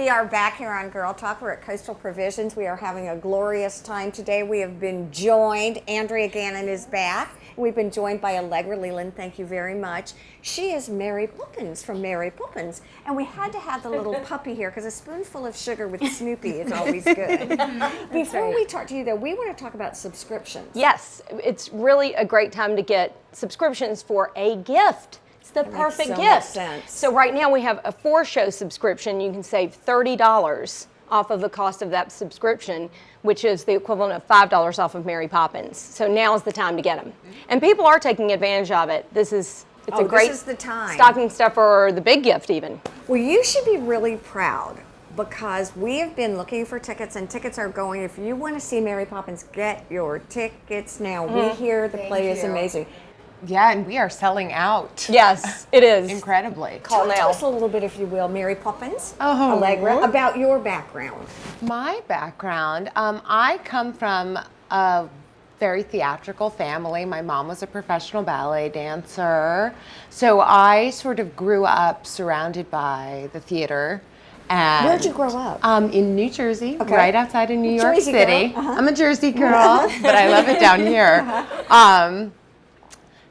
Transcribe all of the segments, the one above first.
we are back here on Girl Talk. We're at Coastal Provisions. We are having a glorious time today. We have been joined, Andrea Gannon is back. We've been joined by Allegra Leland. Thank you very much. She is Mary Poppins from Mary Poppins. And we had to have the little puppy here because a spoonful of sugar with Snoopy is always good. Before we talk to you, though, we want to talk about subscriptions. Yes, it's really a great time to get subscriptions for a gift. It's the perfect gift. So right now we have a 4-show subscription. You can save $30 off of the cost of that subscription, which is the equivalent of $5 off of Mary Poppins. So now is the time to get them. And people are taking advantage of it. It's a great this is the time. Stocking stuffer or the big gift even. Well, you should be really proud because we have been looking for tickets and tickets are going. If you want to see Mary Poppins, get your tickets now. We hear the play is amazing. Yeah, and we are selling out. Yes, it is. Incredibly. Tell us a little bit, if you will, Mary Poppins, Allegra, about your background. My background, I come from a very theatrical family. My mom was a professional ballet dancer. So I sort of grew up surrounded by the theater. And where'd you grow up? In New Jersey, right outside of New York City. Girl. I'm a Jersey girl, but I love it down here.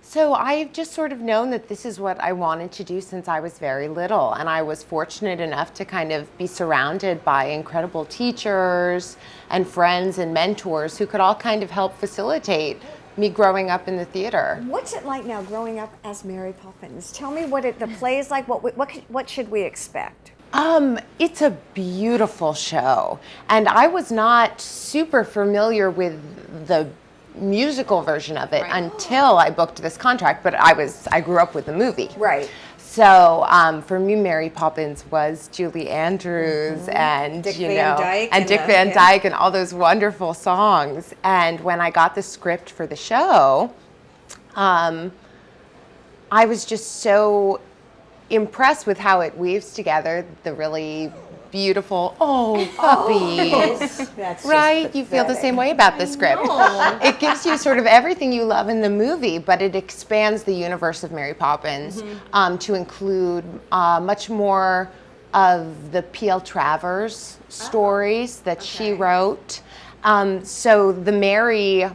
So I've just sort of known that this is what I wanted to do since I was very little. And I was fortunate enough to kind of be surrounded by incredible teachers and friends and mentors who could all kind of help facilitate me growing up in the theater. What's it like now growing up as Mary Poppins? Tell me what the play is like. What should we expect? It's a beautiful show. And I was not super familiar with the musical version of it until I booked this contract, but I grew up with the movie. Right. So for me, Mary Poppins was Julie Andrews and Dick Van Dyke and all those wonderful songs. And when I got the script for the show, I was just so impressed with how it weaves together the really beautiful puppies. That's right? You feel the same way about the script. It gives you sort of everything you love in the movie, but it expands the universe of Mary Poppins to include much more of the P.L. Travers stories that she wrote. So the Mary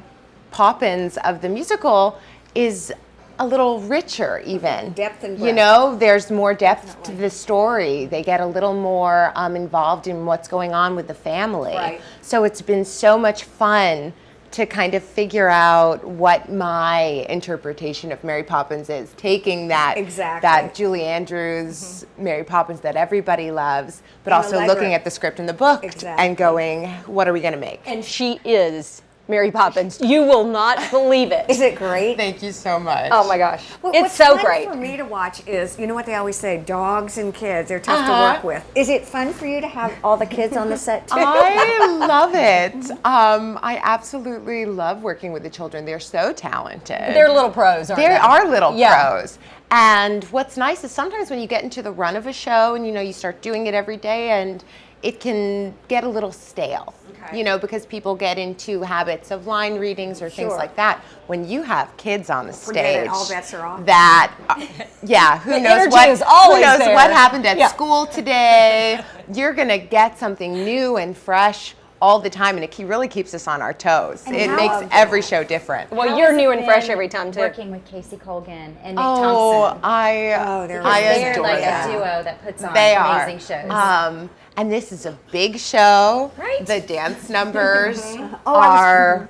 Poppins of the musical is a little richer even. Depth and breadth. You know, there's more depth to the story. They get a little more involved in what's going on with the family. Right. So it's been so much fun to kind of figure out what my interpretation of Mary Poppins is, taking that that Julie Andrews Mary Poppins that everybody loves, but and also Allegra. Looking at the script in the book and going, what are we going to make? And she is Mary Poppins. You will not believe it. Is it great? Thank you so much. Oh my gosh. Well, it's so great. What's fun for me to watch is, you know what they always say, dogs and kids, they're tough to work with. Is it fun for you to have all the kids on the set too? I love it. I absolutely love working with the children. They're so talented. They're little pros, aren't they? They are little pros. And what's nice is sometimes when you get into the run of a show and you start doing it every day and it can get a little stale. Because people get into habits of line readings or things like that. When you have kids on the stage, all bets are off. Who knows what happened at school today? You're gonna get something new and fresh all the time, and it really keeps us on our toes. And it makes every show different. Well, you're new and fresh every time too. Working with Casey Colgan and Nick Thompson. They're like a duo that puts on amazing shows. And this is a big show. Right. The dance numbers are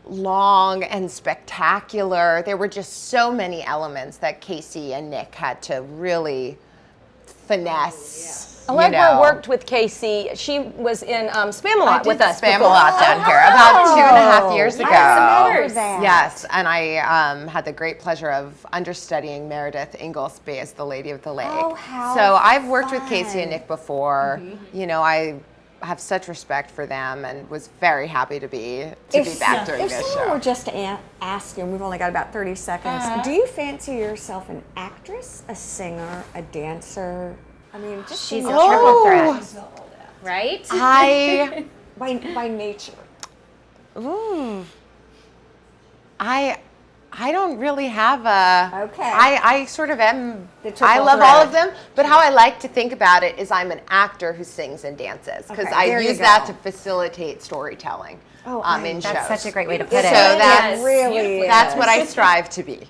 long and spectacular. There were just so many elements that Casey and Nick had to really finesse. Allegra worked with Casey. She was in Spam-A-Lot with us. Spam-A-Lot down here about 2.5 years ago. That. Yes, and I had the great pleasure of understudying Meredith Inglesby as the Lady of the Lake. Oh, how So I've worked with Casey and Nick before. I have such respect for them and was very happy to be back during this show. If someone were just to ask you, and we've only got about 30 seconds, do you fancy yourself an actress, a singer, a dancer? I mean, just she's a triple threat, right? by nature. Ooh. I don't really have a. Okay. I sort of am. The triple I love threat. all of them, but how I like to think about it is I'm an actor who sings and dances because Okay, I there you use that go. to facilitate storytelling That's in shows. That's such a great way to put So it. that's really that's is. what I strive to be.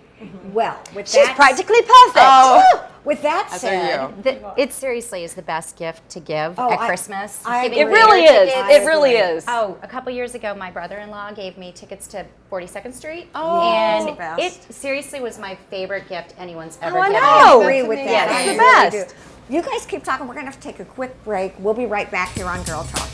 Well, with She's that, practically perfect. Oh, with that as said, are you. It seriously is the best gift to give Oh, at I- Christmas. I Giving agree. It really theater is. tickets. It really agree. is. Oh, a couple years ago, my brother-in-law gave me tickets to 42nd Street. Oh, and that's the best. it seriously was my favorite gift anyone's ever I given. know. I agree with amazing. that. It's I the really best. do. You guys keep talking. We're going to have to take a quick break. We'll be right back here on Girl Talk.